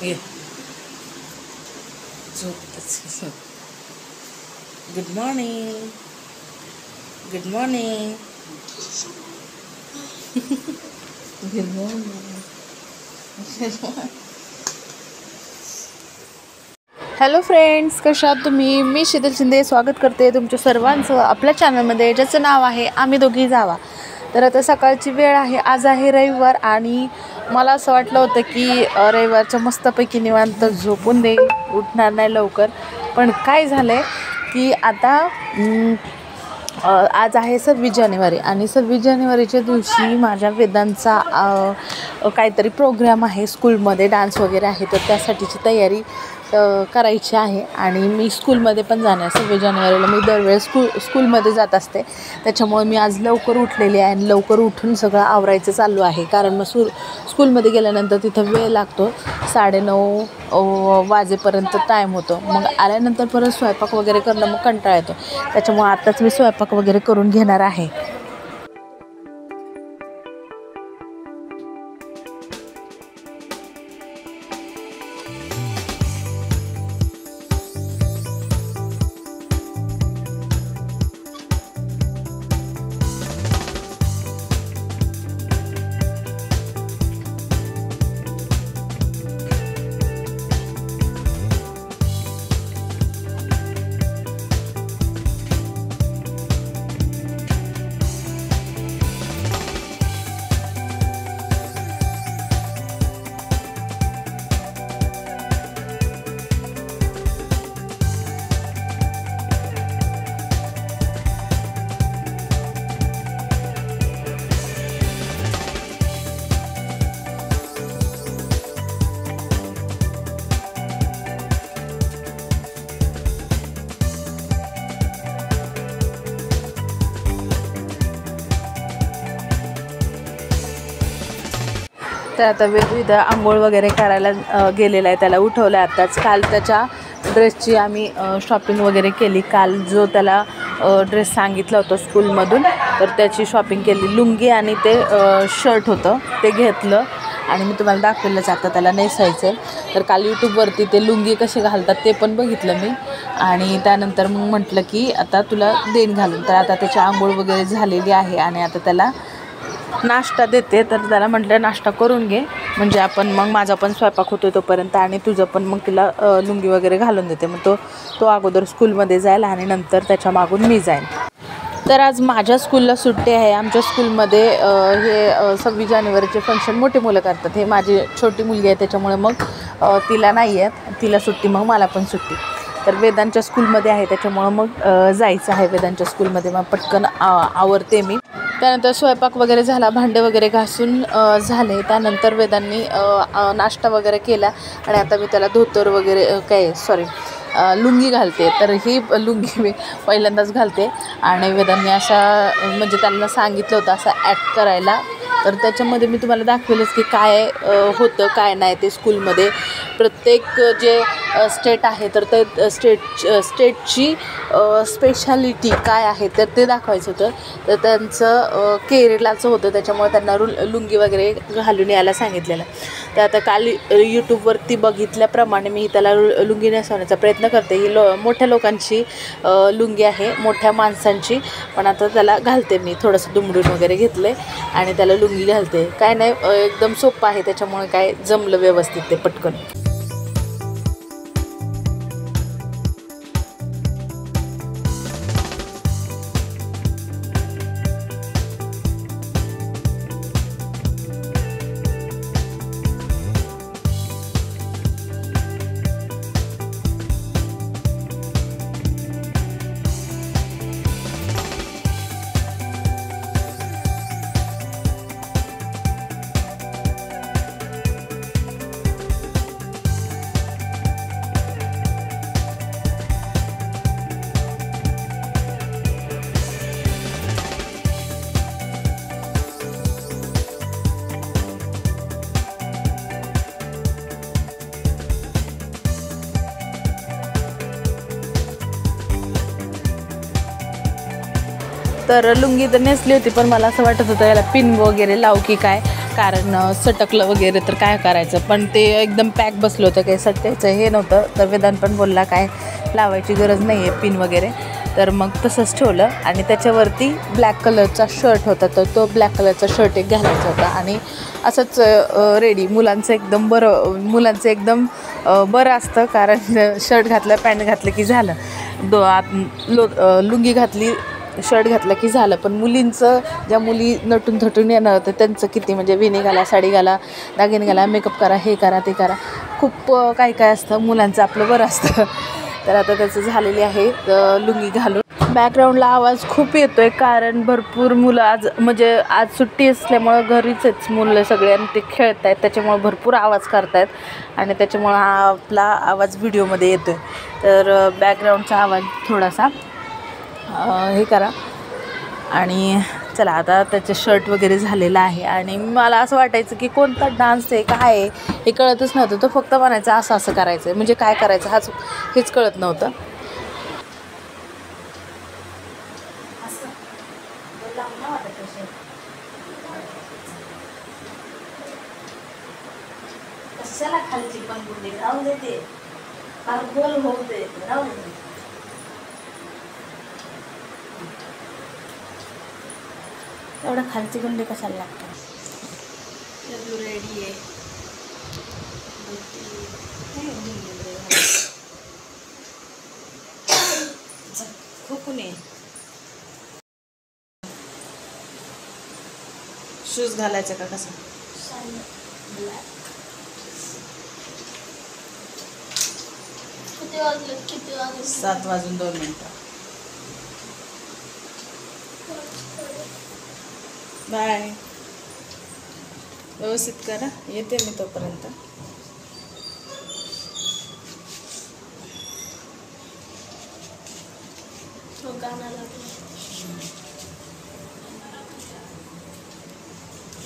ये झोपतच. Good morning, good morning, good morning. Hello friends, कशा आहात तुम्ही? मी शीतल शिंदे स्वागत करते तुमच्या सर्वांचं आपल्या चॅनलमध्ये, ज्याचं नाव आहे आम्ही दोघी जावा. तर आता सकाळची वेळ आहे, आज आहे रविवार आणि मला असं वाटलं होतं की रविवारच्या मस्तपैकी निवांत झोपून देईल, उठणार नाही लवकर. पण काय झालं आहे की आता आज आहे 26 जानेवारी आणि 26 जानेवारीच्या दिवशी माझ्या वेदांचा काहीतरी प्रोग्राम आहे स्कूलमध्ये, डान्स वगैरे आहे. तर त्यासाठीची तयारी करायची आहे आणि मी स्कूलमध्ये पण जाणार. 26 जानेवारीला मी दरवेळेस स्कूलमध्ये जात असते, त्याच्यामुळे मी आज लवकर उठलेली आहे आणि लवकर उठून सगळं आवरायचं चालू आहे. कारण मग स्कूलमध्ये गेल्यानंतर तिथं वेळ लागतो, 9:30 वाजेपर्यंत टाईम होतो. मग आल्यानंतर परत स्वयंपाक वगैरे करणं मग कंटाळा येतो, त्याच्यामुळे आत्ताच मी स्वयंपाक वगैरे करून घेणार आहे. तर आता वेगवेगळ्या आंघोळ वगैरे करायला गेलेला आहे, त्याला उठवलं आहे आत्ताच. काल त्याच्या ड्रेसची आम्ही शॉपिंग वगैरे केली. काल जो त्याला ड्रेस सांगितला होता स्कूलमधून, तर त्याची शॉपिंग केली. लुंगी आणि ते शर्ट होतं ते घेतलं आणि मी तुम्हाला दाखवलंच आता त्याला नेसायचं आहे. तर काल यूट्यूबवरती ते लुंगी कसे घालतात ते पण बघितलं मी आणि त्यानंतर मग म्हटलं की आता तुला देण घालून. तर आता त्याची आंघोळ वगैरे झालेली आहे आणि आता त्याला नाश्ता देते. तर त्याला म्हटलं नाश्ता करून घे, म्हणजे आपण मग माझा पण स्वयंपाक होतो तोपर्यंत आणि तुझं पण मग तिला लुंगी वगैरे घालून देते. मग तो अगोदर स्कूलमध्ये जाईल आणि नंतर त्याच्या मागून मी जाईन. तर आज माझ्या स्कूलला सुट्टी आहे. आमच्या स्कूलमध्ये हे 26 जानेवारीचे फंक्शन मोठे मुलं करतात. हे माझी छोटी मुलगी आहे, त्याच्यामुळे मग तिला नाही आहे, तिला सुट्टी, मग मला पण सुट्टी. तर वेदांच्या स्कूलमध्ये आहे, त्याच्यामुळं मग जायचं आहे वेदांच्या स्कूलमध्ये. मग पटकन आवरते मी. त्यानंतर स्वयंपाक वगैरे झाला, भांडे वगैरे घासून झाले. त्यानंतर वेदांनी नाश्ता वगैरे केला आणि आता मी त्याला धोतर वगैरे लुंगी घालते. तर ही लुंगी मी पहिल्यांदाच घालते आणि वेदांनी असा म्हणजे त्यांना सांगितलं होतं असं ॲक्ट करायला. तर त्याच्यामध्ये मी तुम्हाला दाखवेलच की काय होतं काय नाही ते स्कूलमध्ये. प्रत्येक जे स्टेट आहे तर ते स्टेटची स्पेशालिटी काय आहे तर ते दाखवायचं होतं. तर त्यांचं केरळाचं होतं, त्याच्यामुळे त्यांना लुंगी वगैरे घालून यायला सांगितलेलं. तर आता काल यूट्यूबवरती बघितल्याप्रमाणे मी त्याला लुंगी नेसवण्याचा प्रयत्न करते. ही मोठ्या लोकांची लुंगी आहे, मोठ्या माणसांची, पण आता त्याला घालते मी. थोडंसं दुमडून वगैरे घेतलं आहे आणि त्याला लुंगी घालते. काय नाही, एकदम सोपं आहे, त्याच्यामुळे काय जमलं व्यवस्थित ते पटकन. तर लुंगी तर नेसली होती, पण मला असं वाटत होतं याला पिन वगैरे लावू की काय, कारण सटकलं वगैरे तर काय करायचं. पण ते एकदम पॅक बसलं होतं, काही सटकायचं हे नव्हतं. तर वेदांत पण बोलला काय लावायची गरज नाही आहे पिन वगैरे. तर मग तसंच ठेवलं आणि त्याच्यावरती ब्लॅक कलरचा शर्ट होता, तर तो ब्लॅक कलरचा शर्ट एक घालायचा होता. आणि असंच रेडी मुलांचं एकदम बरं असतं, कारण शर्ट घातलं पॅन्ट घातलं की झालं, लुंगी घातली शर्ट घातलं की झालं. पण मुलींचं, ज्या मुली नटून थटून येणार होतं त्यांचं किती, म्हणजे वेणी घाला, साडी घाला, दागिने घाला, मेकअप करा, हे करा ते करा, खूप काय असतं. मुलांचं आपलं बरं असतं. तर आता त्याचं झालेली आहे लुंगी घालून. बॅकग्राऊंडला आवाज खूप येतो आहे, कारण भरपूर मुलं आज सुट्टी असल्यामुळं घरीच आहेत मुलं सगळे आणि ते खेळत आहेत, त्याच्यामुळं भरपूर आवाज करत आहेत आणि त्याच्यामुळं आपला आवाज व्हिडिओमध्ये येतो आहे. तर बॅकग्राऊंडचा आवाज थोडासा हे करा. आणि चला, आता त्याचं शर्ट वगैरे झालेलं आहे. आणि मला असं वाटायचं की कोणता डान्स आहे, काय आहे हे कळतच नव्हतं. तो फक्त म्हणायचं असं करायचं आहे, म्हणजे काय करायचं हेच कळत नव्हतं. कशाला खालची पण गुंडी राहू देते, गोल होऊ दे, राहू दे. एवढं खालची गुंडी कशाला लागतं. रेडी आहे. खूप नाही. शूज घालायचं का कसं. किती वाजले 7:02. बाय. व्यवस्थित करा, येते मी तोपर्यंत.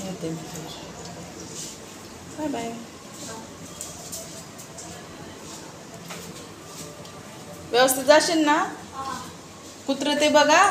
येते मी. Bye bye. व्यवस्थित जाशील ना. कुत्रं ते बघा.